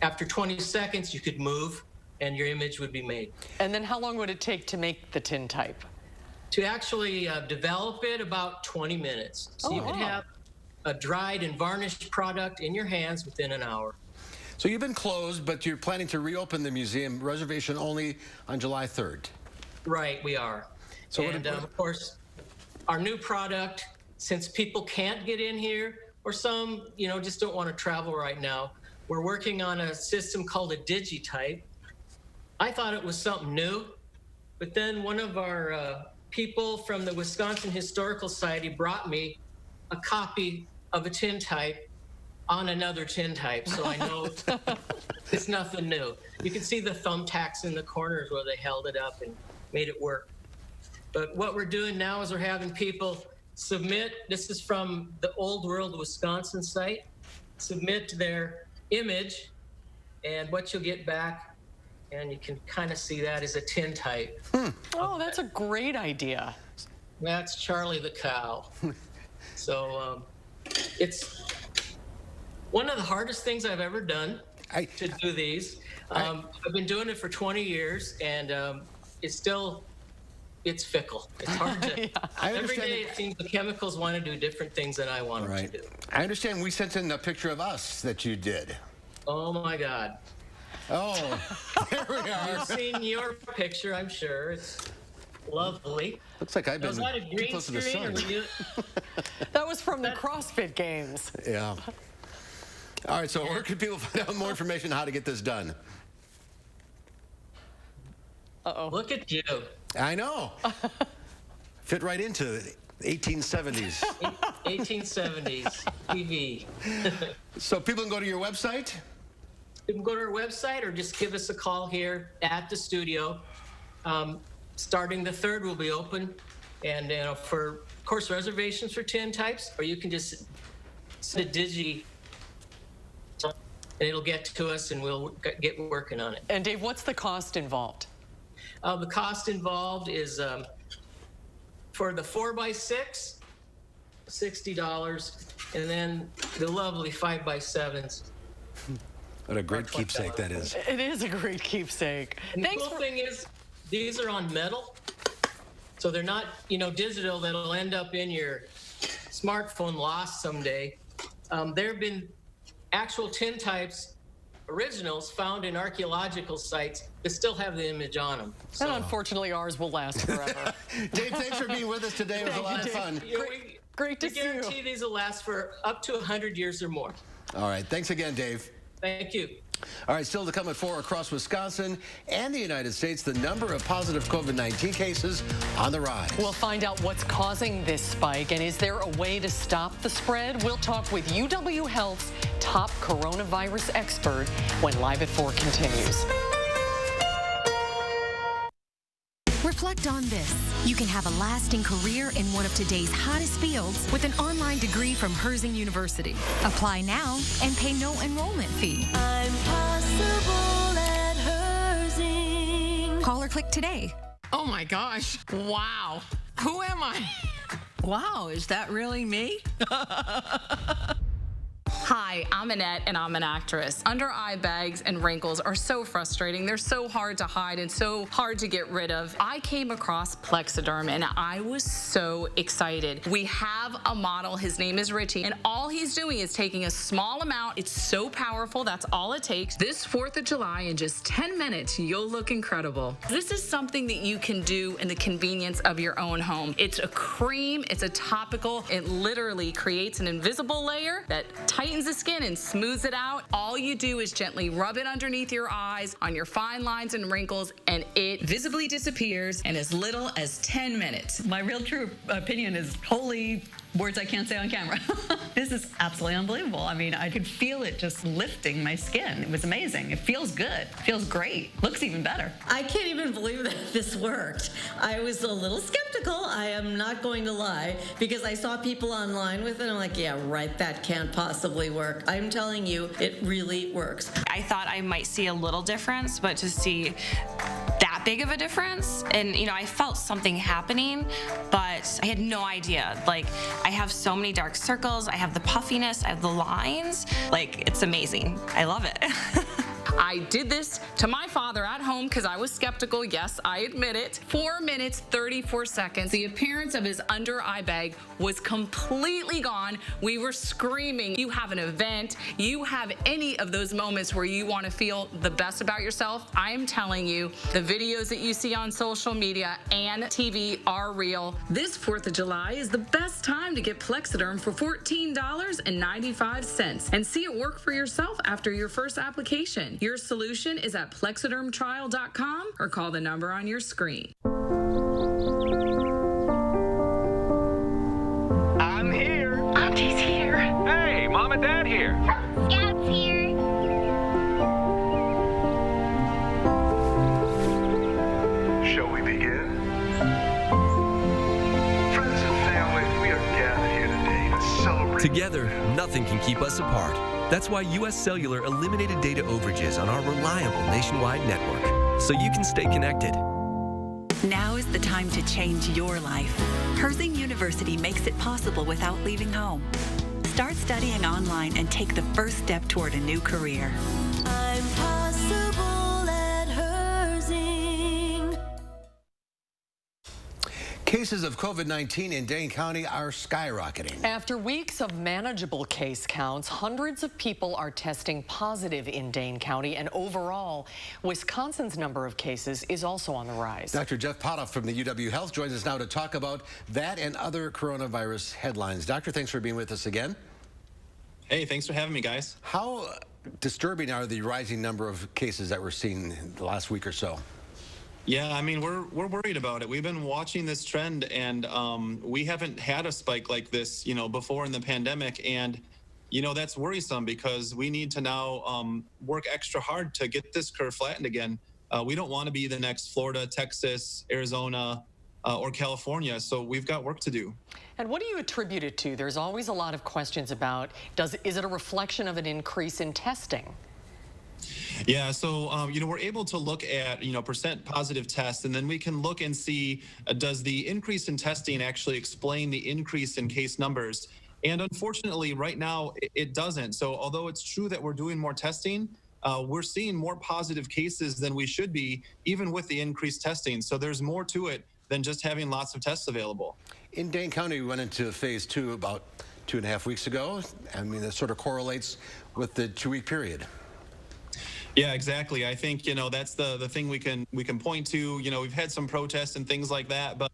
after 20 seconds, you could move and your image would be made. And then how long would it take to make the tintype? To actually develop it, about 20 minutes. So you could have a dried and varnished product in your hands within an hour. So you've been closed, but you're planning to reopen the museum, reservation only on July 3rd. Right, we are. So of course, our new product, since people can't get in here, or some, just don't want to travel right now, we're working on a system called a digitype. I thought it was something new, but then one of our people from the Wisconsin Historical Society brought me a copy of a tintype on another tintype, so I know it's nothing new. You can see the thumbtacks in the corners where they held it up and made it work. But what we're doing now is we're having people submit, this is from the Old World Wisconsin site, submit their image, and what you'll get back, and you can kind of see that, is a tintype. Oh, that's a great idea. That's Charlie the cow. So it's one of the hardest things I've ever done to do these. I've been doing it for 20 years, and it's fickle. It's hard to. Every day it seems the chemicals want to do different things than I want them to do. I understand we sent in a picture of us that you did. Oh my God. Oh, there we are. You've seen your picture, I'm sure. It's lovely. Looks like I've been Was that a too green close to the screen, or sun. were you? That was from the CrossFit Games. Yeah. All right, so where can people find out more information on how to get this done? Uh-oh. Look at you. I know. Fit right into 1870s. 1870s TV. So people can go to your website? You can go to our website or just give us a call here at the studio. Starting the 3rd, we'll be open. And for, of course, reservations for tintypes, or you can just send a digi and it'll get to us and we'll get working on it. And Dave, what's the cost involved? The cost involved is for the 4x6, $60, and then the lovely 5x7s, What a great keepsake that is. It is a great keepsake. And the cool thing is, these are on metal, so they're not, digital that'll end up in your smartphone lost someday. There have been actual tin types, originals, found in archaeological sites that still have the image on them. And unfortunately, ours will last forever. Dave, thanks for being with us today. It was a lot of fun. Great to see you. We guarantee these will last for up to 100 years or more. All right. Thanks again, Dave. Thank you. All right, still to come at 4 across Wisconsin and the United States, the number of positive COVID-19 cases on the rise. We'll find out what's causing this spike and is there a way to stop the spread? We'll talk with UW Health's top coronavirus expert when Live at 4 continues. Reflect on this. You can have a lasting career in one of today's hottest fields with an online degree from Herzing University. Apply now and pay no enrollment fee. I'm possible at Herzing. Call or click today. Oh my gosh. Wow. Who am I? Wow, is that really me? Hi, I'm Annette, and I'm an actress. Under eye bags and wrinkles are so frustrating. They're so hard to hide and so hard to get rid of. I came across Plexiderm, and I was so excited. We have a model. His name is Richie, and all he's doing is taking a small amount. It's so powerful. That's all it takes. This 4th of July, in just 10 minutes, you'll look incredible. This is something that you can do in the convenience of your own home. It's a cream. It's a topical. It literally creates an invisible layer that tightens the skin and smooths it out. All you do is gently rub it underneath your eyes, on your fine lines and wrinkles, and it visibly disappears in as little as 10 minutes. My real true opinion is holy words I can't say on camera. This is absolutely unbelievable. I mean, I could feel it just lifting my skin. It was amazing. It feels good. It feels great. Looks even better. I can't even believe that this worked. I was a little skeptical, I am not going to lie, because I saw people online with it, and I'm like, yeah, right, that can't possibly work. I'm telling you, it really works. I thought I might see a little difference, but to see that big of a difference, and I felt something happening, but I had no idea. Like, I have so many dark circles, I have the puffiness, I have the lines. Like, it's amazing. I love it. I did this to my father at home because I was skeptical. Yes, I admit it. 4 minutes, 34 seconds. The appearance of his under eye bag was completely gone. We were screaming. You have an event, you have any of those moments where you want to feel the best about yourself. I am telling you, the videos that you see on social media and TV are real. This 4th of July is the best time to get Plexiderm for $14.95 and see it work for yourself after your first application. Your solution is at plexidermtrial.com or call the number on your screen. I'm here. Auntie's here. Hey, Mom and Dad here. Scout's here. Shall we begin? Friends and family, we are gathered here today to celebrate. Together, nothing can keep us apart. That's why U.S. Cellular eliminated data overages on our reliable nationwide network, so you can stay connected. Now is the time to change your life. Herzing University makes it possible without leaving home. Start studying online and take the first step toward a new career. I'm possible at Herzing. Cases of COVID-19 in Dane County are skyrocketing. After weeks of manageable case counts, hundreds of people are testing positive in Dane County, and overall, Wisconsin's number of cases is also on the rise. Dr. Jeff Potoff from the UW Health joins us now to talk about that and other coronavirus headlines. Doctor, thanks for being with us again. Hey, thanks for having me, guys. How disturbing are the rising number of cases that we're seeing the last week or so? Yeah, I mean, we're worried about it. We've been watching this trend, and we haven't had a spike like this, before in the pandemic. And, that's worrisome because we need to now work extra hard to get this curve flattened again. We don't want to be the next Florida, Texas, Arizona, or California. So we've got work to do. And what do you attribute it to? There's always a lot of questions about, is it a reflection of an increase in testing? Yeah, so, we're able to look at, percent positive tests, and then we can look and see, does the increase in testing actually explain the increase in case numbers? And unfortunately, right now, it doesn't. So although it's true that we're doing more testing, we're seeing more positive cases than we should be, even with the increased testing. So there's more to it than just having lots of tests available. In Dane County, we went into phase 2 about 2.5 weeks ago. I mean, that sort of correlates with the 2-week period. Yeah, exactly. I think, that's the thing we can point to. We've had some protests and things like that, but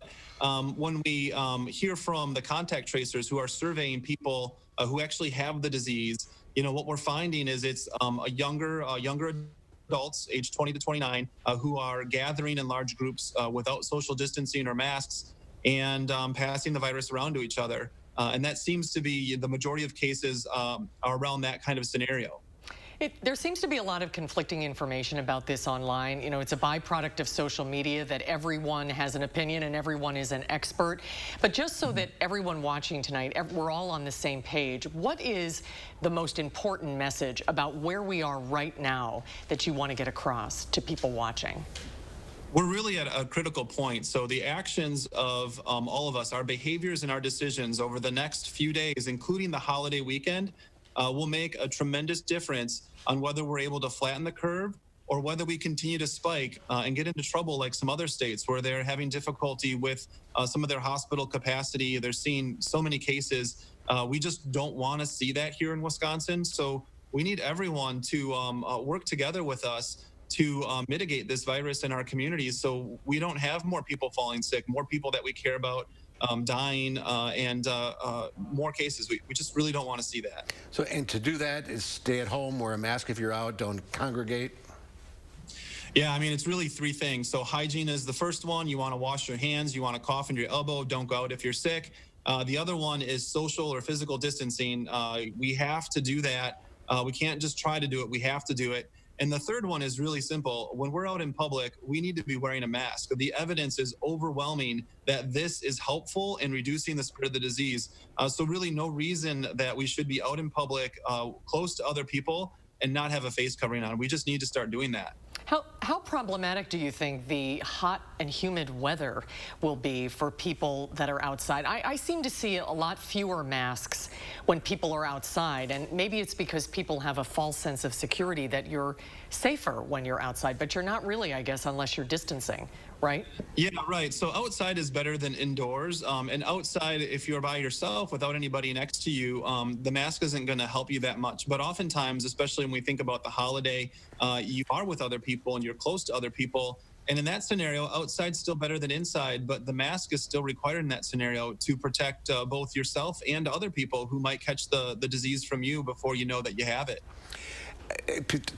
when we hear from the contact tracers who are surveying people who actually have the disease, what we're finding is it's younger adults, age 20 to 29, who are gathering in large groups without social distancing or masks and passing the virus around to each other. And that seems to be the majority of cases are around that kind of scenario. There seems to be a lot of conflicting information about this online. It's a byproduct of social media that everyone has an opinion and everyone is an expert. But just so that everyone watching tonight, we're all on the same page, what is the most important message about where we are right now that you want to get across to people watching? We're really at a critical point. So the actions of all of us, our behaviors and our decisions over the next few days, including the holiday weekend, will make a tremendous difference on whether we're able to flatten the curve or whether we continue to spike and get into trouble like some other states where they're having difficulty with some of their hospital capacity. They're seeing so many cases. We just don't want to see that here in Wisconsin. So we need everyone to work together with us to mitigate this virus in our communities so we don't have more people falling sick, more people that we care about dying, and more cases. We just really don't want to see that. So, and to do that is stay at home, wear a mask if you're out, don't congregate. Yeah, I mean, it's really 3 things. So hygiene is the first one. You want to wash your hands. You want to cough into your elbow. Don't go out if you're sick. The other one is social or physical distancing. We have to do that. We can't just try to do it. We have to do it. And the third one is really simple. When we're out in public, we need to be wearing a mask. The evidence is overwhelming that this is helpful in reducing the spread of the disease. So really no reason that we should be out in public, close to other people and not have a face covering on. We just need to start doing that. How problematic do you think the hot and humid weather will be for people that are outside? I seem to see a lot fewer masks when people are outside, and maybe it's because people have a false sense of security that you're safer when you're outside, but you're not really, I guess, unless you're distancing, right? Yeah, right. So outside is better than indoors. And outside, if you're by yourself without anybody next to you, the mask isn't going to help you that much. But oftentimes, especially when we think about the holiday, you are with other people and you're close to other people. And in that scenario, outside's still better than inside, but the mask is still required in that scenario to protect both yourself and other people who might catch the disease from you before you know that you have it.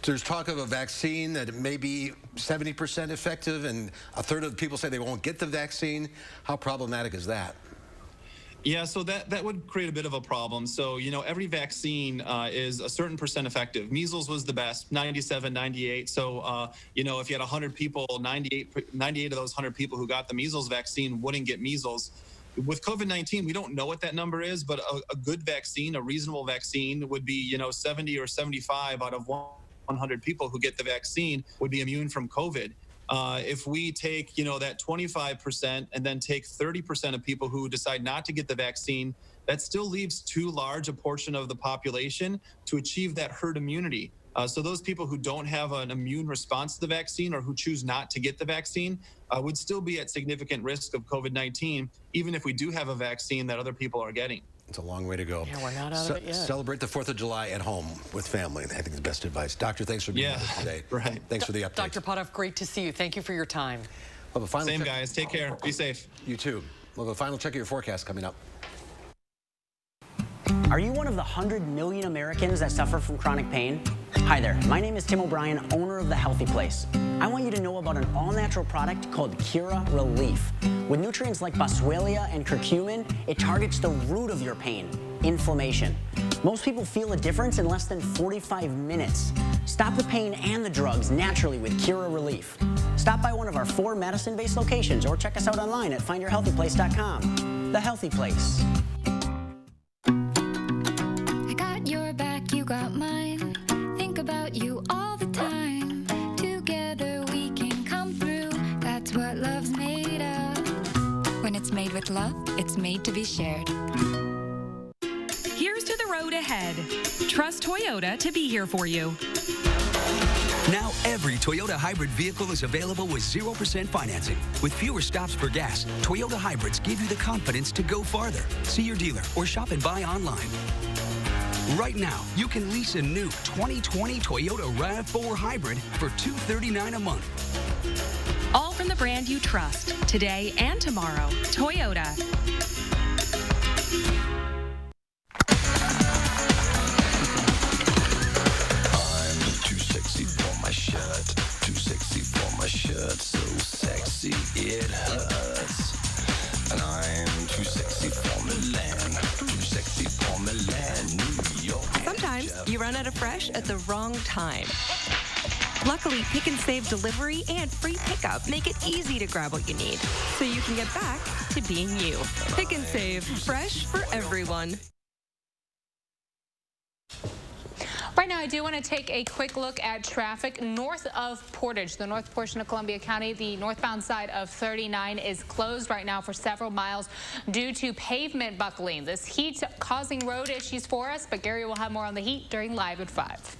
There's talk of a vaccine that may be 70% effective, and a third of the people say they won't get the vaccine. How problematic is that? Yeah, so that would create a bit of a problem. So, every vaccine is a certain percent effective. Measles was the best, 97, 98. So, if you had 100 people, 98 of those 100 people who got the measles vaccine wouldn't get measles. With COVID-19, we don't know what that number is, but a good vaccine, a reasonable vaccine would be, 70 or 75 out of 100 people who get the vaccine would be immune from COVID. If we take, that 25% and then take 30% of people who decide not to get the vaccine, that still leaves too large a portion of the population to achieve that herd immunity. So those people who don't have an immune response to the vaccine or who choose not to get the vaccine would still be at significant risk of COVID-19, even if we do have a vaccine that other people are getting. It's a long way to go. Yeah, we're not out of it yet. Celebrate the 4th of July at home with family. I think it's the best advice. Doctor, thanks for being with us today. Right. Thanks for the update. Dr. Potoff, great to see you. Thank you for your time. We'll have a final Same, guys. Take care. Be safe. You too. We'll have a final check of your forecast coming up. Are you one of the 100 million Americans that suffer from chronic pain? Hi there, my name is Tim O'Brien, owner of The Healthy Place. I want you to know about an all-natural product called Cura Relief. With nutrients like boswellia and curcumin, it targets the root of your pain, inflammation. Most people feel a difference in less than 45 minutes. Stop the pain and the drugs naturally with Cura Relief. Stop by one of our 4 Madison-based locations or check us out online at findyourhealthyplace.com. The Healthy Place. I got your back, you got mine. Think about you all the time. Together we can come through. That's what love's made of. When it's made with love, it's made to be shared. Here's to the road ahead. Trust Toyota to be here for you. Now every Toyota hybrid vehicle is available with 0% financing. With fewer stops for gas, Toyota hybrids give you the confidence to go farther. See your dealer or shop and buy online. Right now, you can lease a new 2020 Toyota RAV4 Hybrid for $239 a month. All from the brand you trust, today and tomorrow. Toyota. So sexy it hurts. And I'm too sexy for Milan. Too sexy for Milan, New York. Sometimes you run out of fresh at the wrong time. Luckily, Pick and Save delivery and free pickup make it easy to grab what you need, so you can get back to being you. Pick and Save, fresh for everyone. Right now, I do want to take a quick look at traffic north of Portage, the north portion of Columbia County. The northbound side of 39 is closed right now for several miles due to pavement buckling. This heat causing road issues for us, but Gary will have more on the heat during Live at 5.